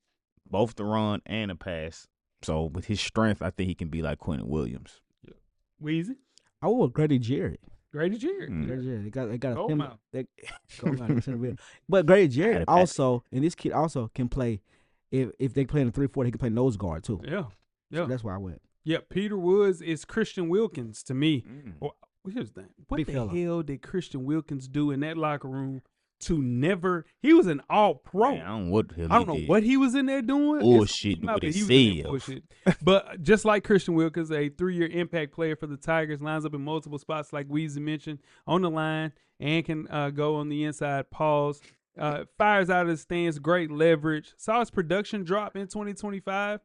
both the run and the pass. So with his strength, I think he can be like Quentin Williams. Yeah. Weezy? I went with Grady Jarrett. Grady Jarrett. Grady Jarrett. They got Goldmouth. But Grady Jarrett also, and this kid also can play. If they play in a 3-4, he can play nose guard too. Yeah. So that's why I went. Yeah, Peter Woods is Christian Wilkins to me. Well, here's the thing. What Big the fella. hell did Christian Wilkins do in that locker room to never? He was an all-pro. Man, I don't know I don't know what he was in there doing. Bullshit, what they bullshit. But just like Christian Wilkins, a 3-year impact player for the Tigers, lines up in multiple spots like Weezy mentioned, on the line, and can go on the inside, pause, fires out of the stance, great leverage. Saw his production drop in 2025,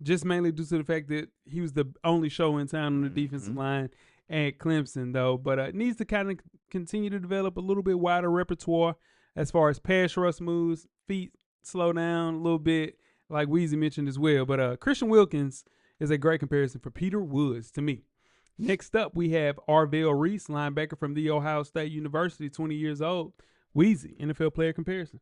just mainly due to the fact that he was the only show in town on the defensive line at Clemson, though. But needs to kind of continue to develop a little bit wider repertoire as far as pass rush moves, feet slow down a little bit, like Weezy mentioned as well. But Christian Wilkins is a great comparison for Peter Woods to me. Next up, we have Arvell Reese, linebacker from The Ohio State University, 20 years old. Weezy, NFL player comparison.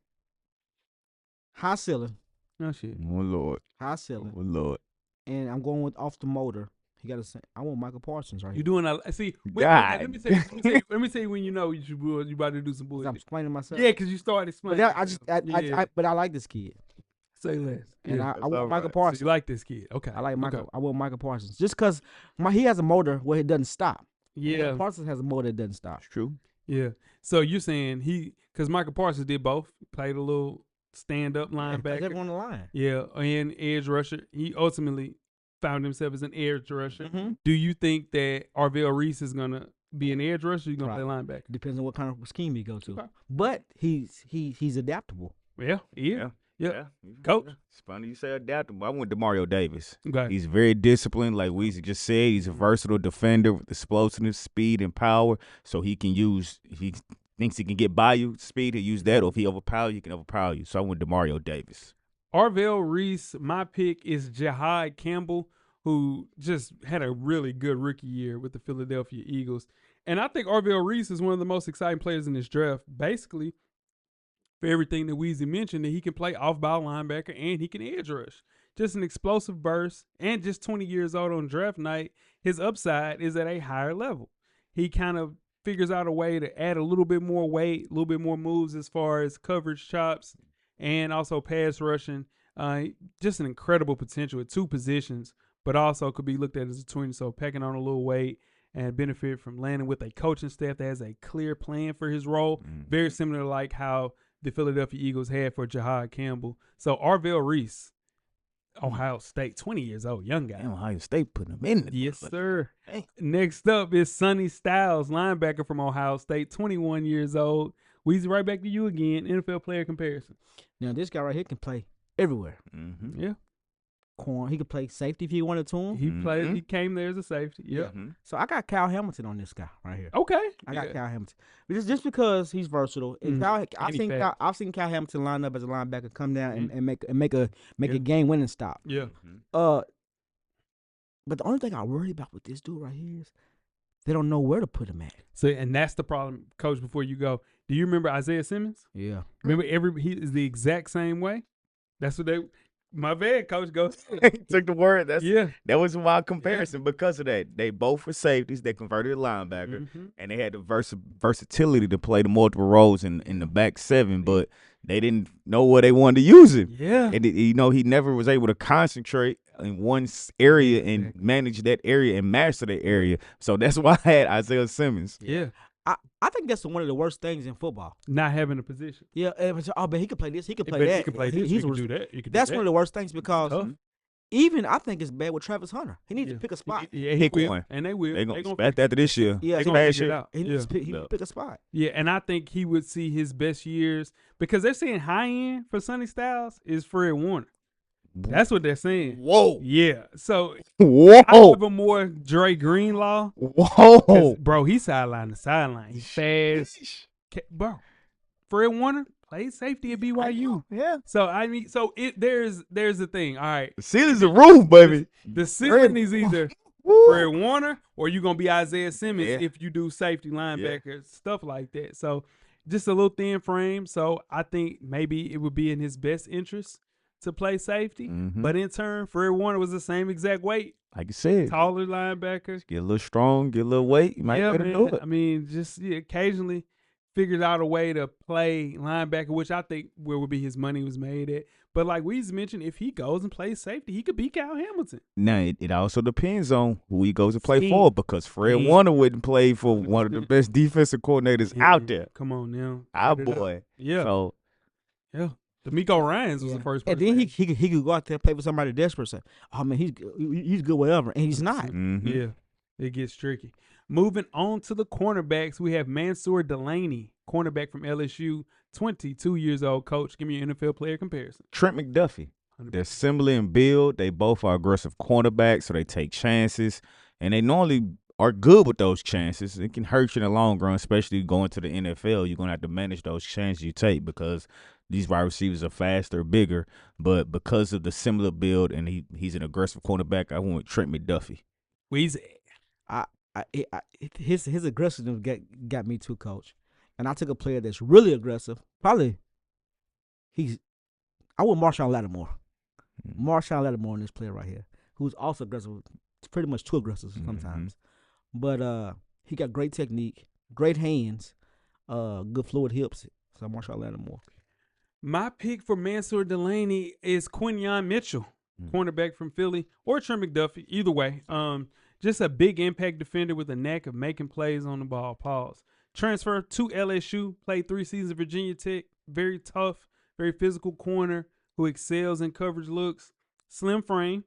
High ceiling. Oh, shit. Oh, Lord. High ceiling. Oh, Lord. And I'm going with off the motor. He got to. I want Michael Parsons right You here. doing a see? Wait, God. let me tell you when you know you about to do some bullshit. I'm explaining myself. Yeah, because you started explaining. But but I like this kid. Say less. And Yeah. I want Michael So Parsons. you like this kid? Okay. I like Michael. Okay. I want Michael Parsons just because he has a motor where it doesn't stop. Yeah. Parsons has a motor that doesn't stop. It's true. Yeah. So you're saying because Michael Parsons did both, played a little stand-up linebacker. Everyone on the line. Yeah, and edge rusher. He ultimately found himself as an edge rusher. Mm-hmm. Do you think that Arvell Reese is gonna be an edge rusher? Or he's gonna play linebacker? Depends on what kind of scheme he go to. Okay. But he's adaptable. Yeah. Coach. It's funny you say adaptable. I went to Mario Davis. Okay. He's very disciplined, like Weezy just said. He's a versatile defender with explosiveness, speed, and power. So he thinks he can get by you, speed, he'll use that. Or if he overpower you, he can overpower you. So I went to Mario Davis. Arvell Reese, my pick is Jahad Campbell, who just had a really good rookie year with the Philadelphia Eagles. And I think Arvell Reese is one of the most exciting players in this draft, basically, for everything that Weezy mentioned, that he can play off-ball linebacker and he can edge rush. just an explosive burst, and just 20 years old on draft night, his upside is at a higher level. He kind of figures out a way to add a little bit more weight, a little bit more moves as far as coverage chops and also pass rushing. Just an incredible potential at two positions, but also could be looked at as a twin. So packing on a little weight and benefit from landing with a coaching staff that has a clear plan for his role. Very similar to like how the Philadelphia Eagles had for Jahad Campbell. So Arvell Reese, Ohio State, 20 years old, young guy. Damn, Ohio State putting him in. Yes, sir. Hey. Next up is Sonny Styles, linebacker from Ohio State, 21 years old. Weezy, right back to you again. NFL player comparison. Now, this guy right here can play everywhere. Yeah. He could play safety if he wanted to. He played. He came there as a safety. Yeah. So I got Kyle Hamilton on this guy right here. Okay. I got Kyle Hamilton. Just because he's versatile. And I've seen Kyle Hamilton line up as a linebacker, come down and make a game winning stop. Yeah. But the only thing I worry about with this dude right here is they don't know where to put him at. So, and that's the problem, Coach. Before you go, do you remember Isaiah Simmons? Yeah. Remember he is the exact same way. That's what they. My bad, Coach goes. Took the word. That was my comparison Yeah. because of that. They both were safeties. They converted to linebacker, and they had the versatility to play the multiple roles in the back seven, but they didn't know where they wanted to use him. Yeah. And he never was able to concentrate in one area and manage that area and master that area. So that's why I had Isaiah Simmons. Yeah. I think that's one of the worst things in football. Not having a position. Yeah, but he could play this. He could play But that. he could play this. He could do that. He could do That's that. one of the worst things because Tough. even I think it's bad with Travis Hunter. He needs to pick a spot. Yeah, he Pick will, one. and they will. They're going to fix spec after this year. Yeah, They so gonna Last figure it year. out. he Yeah. needs to pick a spot. Yeah, and I think he would see his best years because they're saying high end for Sonny Styles is Fred Warner. That's what they're saying. Whoa. Yeah. So Whoa. I give him more Dre Greenlaw. Whoa. Bro, he's sideline to sideline. He's fast. Bro, Fred Warner played safety at BYU. Yeah. So I mean, there's the thing. All right. The ceiling's the roof, baby. The ceiling is either Fred Warner or you gonna be Isaiah Simmons if you do safety linebacker, stuff like that. So just a little thin frame. So I think maybe it would be in his best interest to play safety. But in turn, Fred Warner was the same exact weight. Like you said, Taller linebacker. get a little strong, get a little weight. You might Yeah, better man. do it. I mean, just occasionally figured out a way to play linebacker, which I think where would be his money was made at. But like Weezy mentioned, if he goes and plays safety, he could beat Kyle Hamilton. Now, it also depends on who he goes to play Scheme. for because Fred Scheme. Warner wouldn't play for one of the best defensive coordinators out there. Come on now. Our Cut it up. boy. Yeah. So, Yeah. D'Amico Ryans was the first And person. then he could go out there and play for somebody desperate. Say, oh man, he's good whatever, and he's not. Yeah. It gets tricky. Moving on to the cornerbacks, we have Mansour Delaney, cornerback from LSU, 22 years old. Coach, give me your NFL player comparison. Trent McDuffie. They're similar in build. They both are aggressive cornerbacks, so they take chances. And they normally are good with those chances. It can hurt you in the long run, especially going to the NFL. You're going to have to manage those chances you take because these wide receivers are faster, bigger. But because of the similar build and he's an aggressive cornerback, I went with Trent McDuffie. Weezy. His aggressiveness got me too, Coach. And I took a player that's really aggressive. Probably I want Marshawn Lattimore. Marshawn Lattimore in this player right here, who's also aggressive. It's pretty much too aggressive sometimes. But he got great technique, great hands, good fluid hips. So Marshawn Lattimore. My pick for Mansour Delaney is Quinyon Mitchell, cornerback from Philly, or Trent McDuffie. Either way, just a big impact defender with a knack of making plays on the ball. Pause. Transfer to LSU, played 3 seasons at Virginia Tech. Very tough, very physical corner who excels in coverage looks. Slim frame,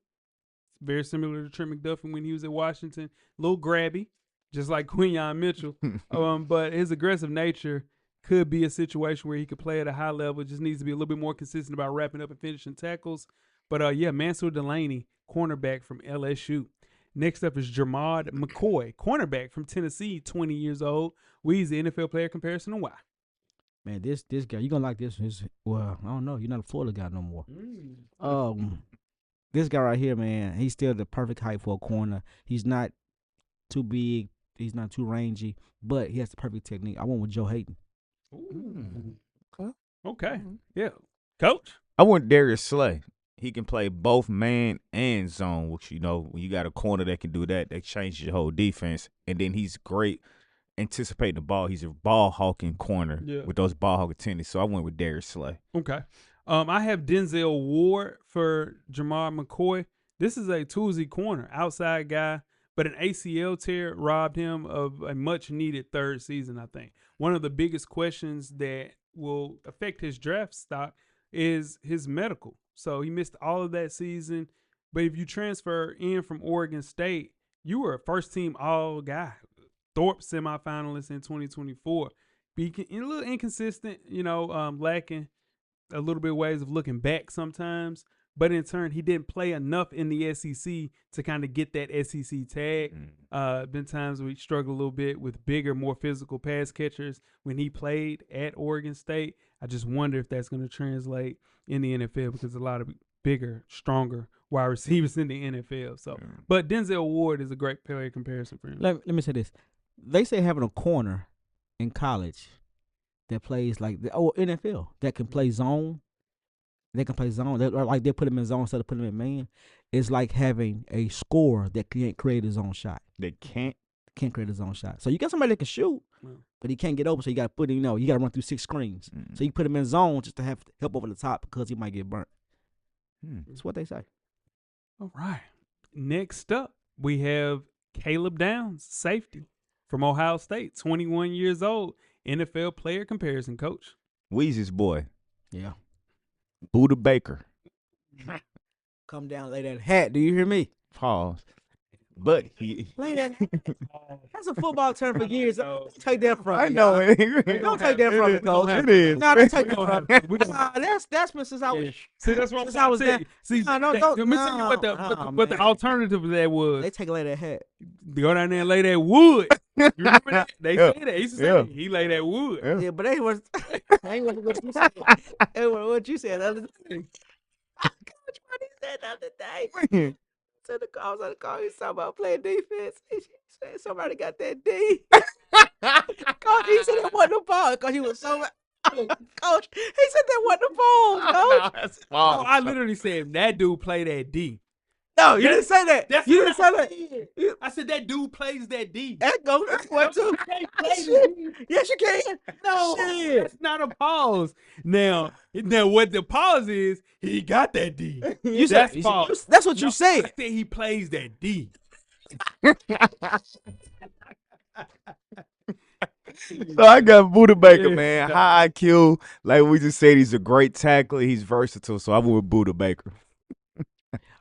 very similar to Trent McDuffie when he was at Washington. A little grabby, just like Quinyon Mitchell. But his aggressive nature could be a situation where he could play at a high level. Just needs to be a little bit more consistent about wrapping up and finishing tackles. But Mansour Delaney, cornerback from LSU. Next up is Jermad McCoy, cornerback from Tennessee, 20 years old. Weezy, NFL player comparison and why? Man, this guy, you're going to like this. Well, I don't know. You're not a Florida guy no more. This guy right here, man, he's still the perfect height for a corner. He's not too big. He's not too rangy, but he has the perfect technique. I went with Joe Hayden. Okay. Yeah. Coach? I went Darius Slay. he can play both man and zone, which, you know, when you got a corner that can do that, that changes your whole defense. And then he's great anticipating the ball. He's a ball hawking corner with those ball hawking tendencies. So I went with Darius Slay. Okay. I have Denzel Ward for Jamar McCoy. This is a toolsy corner, outside guy, but an ACL tear robbed him of a much-needed third season, I think. One of the biggest questions that will affect his draft stock is his medical. So he missed all of that season. But if you transfer in from Oregon State, you were a first-team all guy. Thorpe semifinalist in 2024. A little inconsistent, lacking a little bit ways of looking back sometimes. But in turn, he didn't play enough in the SEC to kind of get that SEC tag. Been times we struggled a little bit with bigger, more physical pass catchers when he played at Oregon State. I just wonder if that's going to translate in the NFL because a lot of bigger, stronger wide receivers in the NFL. So, but Denzel Ward is a great player comparison for him. Let me say this. They say having a corner in college that plays like NFL that can play zone. They can play zone. They put him in zone instead of putting him in man. It's like having a scorer that can't create his own shot. They can't create his own shot. So you got somebody that can shoot, but he can't get over. So you got to put him. You got to run through 6 screens. So you put him in zone just to have help over the top because he might get burnt. That's what they say. All right. Next up, we have Caleb Downs, safety from Ohio State, 21 years old, NFL player comparison coach. Weezy's boy. Yeah. Buda Baker. Come down, lay that hat. Do you hear me? Pause. But he lay that hat. That's a football term for years. Don't take that from me. I know it. Don't take that from me, coach. It is. No, don't take that from me. That's been since I was. See, that's what since I was there. See, let me tell you what the alternative to that was. They take lay that hat. Go down there and lay that wood. You remember that? They say that. He used to say he lay that wood. Yeah, but they was. Ain't what you said. What you said the other day. Coach, what he said the other day. So I was on the call. He was talking about playing defense. He said somebody got that D. Coach, he said it wasn't the ball because he was so. Coach, he said that wasn't the ball. Coach, that's false. I literally said that dude played that D. No, you didn't say that. You didn't say that. I said that dude plays that D. That goes what too? Yes, you can. No, shit. That's not a pause. Now what the pause is, he got that D. You that's said, pause. That's what you said. I said he plays that D. So I got Buda Baker, man. High IQ. Like we just said, he's a great tackler. He's versatile. So I went with Buda Baker.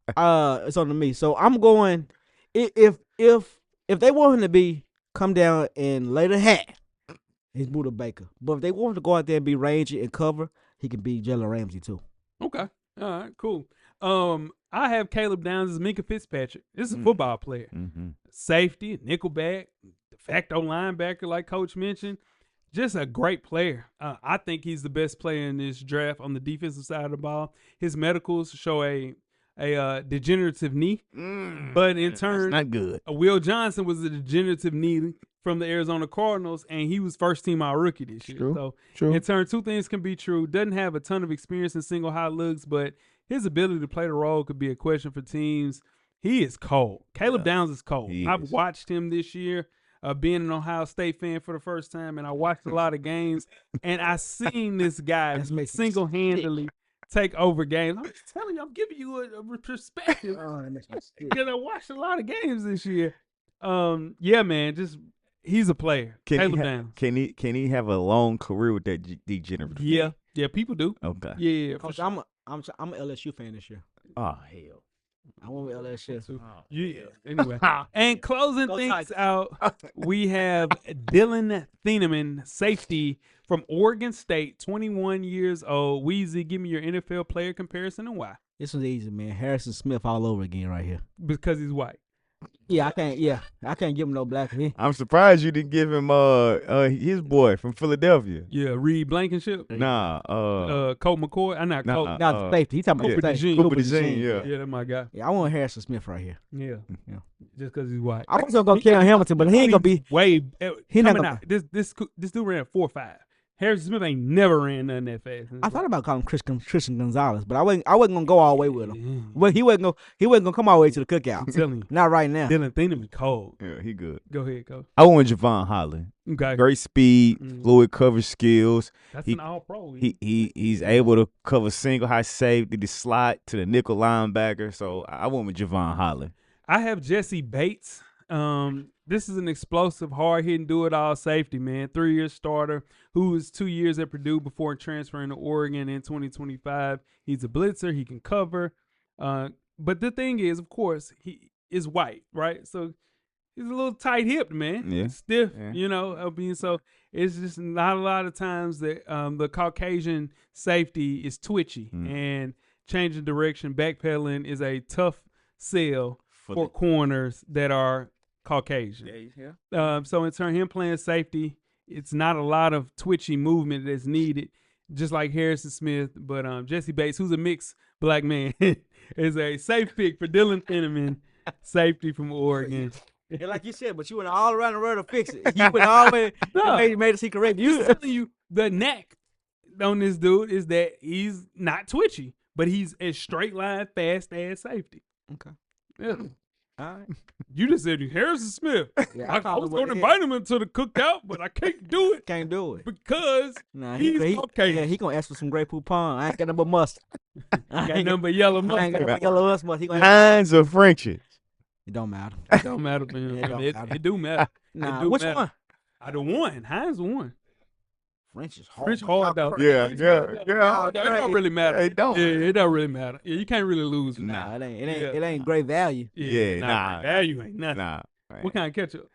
It's on to me. So I'm going. If they want him to come down and lay the hat, he's Buda Baker. But if they want him to go out there and be rangy and cover, he can be Jalen Ramsey too. Okay. All right. Cool. I have Caleb Downs as Minka Fitzpatrick. This is a football player. Safety, nickelback, de facto linebacker, like Coach mentioned. Just a great player. I think he's the best player in this draft on the defensive side of the ball. His medicals show a degenerative knee, but in turn, not good. Will Johnson was a degenerative knee from the Arizona Cardinals, and he was first team all rookie this year. So in turn, two things can be true. Doesn't have a ton of experience in single high looks, but his ability to play the role could be a question for teams. He is cold. Caleb Downs is cold. I've watched him this year, being an Ohio State fan for the first time, and I watched a lot of games, and I seen this guy single-handedly take over games. I'm just telling you, I'm giving you a perspective. Because I watched a lot of games this year. Yeah, man, he's a player. Caleb Downs. Can he have a long career with that degenerative? Yeah, people do. Okay. Yeah, Coach, I'm an LSU fan this year. Oh hell. I went with LSU. Yeah. Anyway, and closing things out, we have Dylan Thieneman, safety from Oregon State, 21 years old. Weezy, give me your NFL player comparison and why. This was easy, man. Harrison Smith all over again right here. Because he's white. I can't give him no black. I'm surprised you didn't give him his boy from Philadelphia. Yeah, Reed Blankenship. Nah, Colt McCoy. I'm not Colt. Not safety. He's talking about safety. Cooper DeJean, Yeah, that's my guy. Yeah, I want Harrison Smith right here. Yeah. Just because he's white. I was gonna go Cam Hamilton, but he ain't gonna be. He He not coming gonna. out. This dude ran a 4.5. Harrison Smith ain't never ran nothing that fast. I thought about calling him Christian Gonzalez, but I wasn't gonna go all the way with him. Well, he wasn't gonna come all the way to the cookout. I'm telling you. Not right now. Dylan Thieneman be cold. Yeah, he good. Go ahead, Coach. I went with Javon Holland. Okay. Great speed, fluid coverage skills. That's He- an all-pro. He's able to cover single high safety, the slot to the nickel linebacker. So I went with Javon Holland. I have Jesse Bates. This is an explosive, hard-hitting, do-it-all safety, man. 3-year starter who was 2 years at Purdue before transferring to Oregon in 2025. He's a blitzer. He can cover. But the thing is, of course, he is white, right? So he's a little tight-hipped, man. Yeah. Stiff, Yeah. so it's just not a lot of times that the Caucasian safety is twitchy and changing direction, backpedaling is a tough sell for corners that are Caucasian. So in turn, him playing safety, it's not a lot of twitchy movement that's needed, just like Harrison Smith. But Jesse Bates, who's a mixed black man, is a safe pick for Dylan Thieneman, safety from Oregon. Yeah, like you said, but you went all around the world to fix it. You went all the way, made us see correct. I'm telling you, the knack on this dude is that he's not twitchy, but he's a straight line, fast ass safety. Okay. Yeah. All right. You just said Harrison Smith. Yeah, I was going to invite him into the cookout, but I can't do it Can't do it. because Nah, he's okay. Yeah, he gonna ask for some Grey Poupon. I ain't got no but mustard. I got nothing but yellow I ain't mustard. got no yellow mustard. He gonna Hines or Frenchie? It don't matter. It don't matter to him. It don't It, matter. it do matter. Nah, do which matter. one? I the one. Hines the one. French is hard. French hard though. Yeah. It don't really matter. It don't. Yeah, it don't really matter. Yeah, you can't really lose. with that. Nah, it ain't. Yeah. It ain't great value. Yeah, nah. Value ain't nothing. Nah. What kind of ketchup?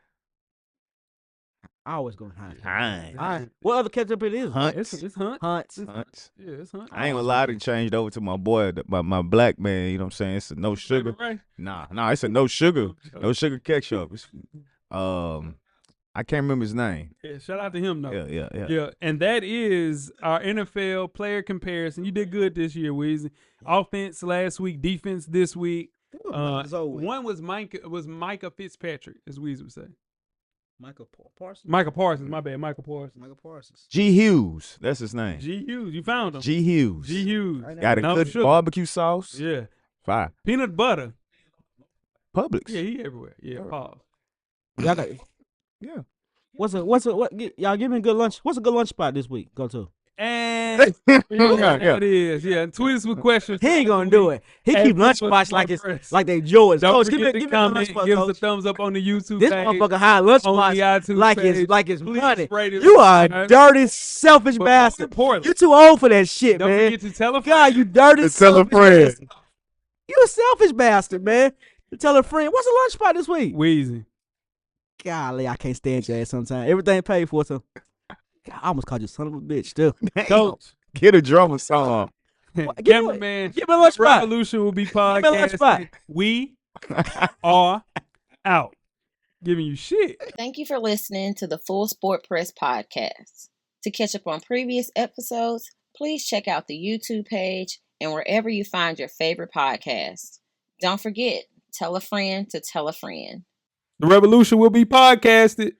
I always go Heinz. Hines. All right. What other ketchup it is? Hunts. It's Hunt. Hunts. Hunts. Yeah, it's Hunt. I ain't gonna lie, to changed over to my boy, my black man. You know what I'm saying? It's a no sugar. Right? Nah, it's a no sugar ketchup. It's, I can't remember his name. Yeah, shout out to him though. Yeah. Yeah, and that is our NFL player comparison. You did good this year, Weezy. Offense last week, defense this week. One was Micah Fitzpatrick, as Weezy would say. Michael Parsons. Michael Parsons, my bad, Michael Parsons. Michael Parsons. G. Hughes, that's his name. G. Hughes, you found him. G. Hughes. G. Hughes. Got a No good sugar. barbecue sauce. Yeah. Fire. Peanut butter. Publix. Yeah, he everywhere. Yeah, pause. Y'all got. Yeah. Y'all give me a good lunch. What's a good lunch spot this week? Go to. And Yeah. it is. Yeah, and tweet us with questions. He ain't gonna do it. He Hey, keep lunch Football spots like it's Press. like they Jordans. Don't Coach, forget give to me a lunch comment, spot, give us a Coach. thumbs up on the YouTube This page. motherfucker high lunch on spots the iTunes like page. it's Please money. rate us. You are a Alright. dirty, selfish But bastard. more importantly, You too old for that shit, don't man. forget to tell a friend. God, you dirty, Tell a selfish friend. bastard. You a selfish bastard, man. You tell a friend. What's a lunch spot this week? Weezy. Golly, I can't stand your ass sometimes. Everything paid for, so. God, I almost called you son of a bitch, too. Coach. Get a drummer song. Cameraman. Give me a lunch spot. Revolution will be me a lunch spot. podcasting. We are out. Giving you shit. Thank you for listening to the Full Sport Press podcast. To catch up on previous episodes, please check out the YouTube page and wherever you find your favorite podcast. Don't forget, tell a friend to tell a friend. The Revolution will be podcasted.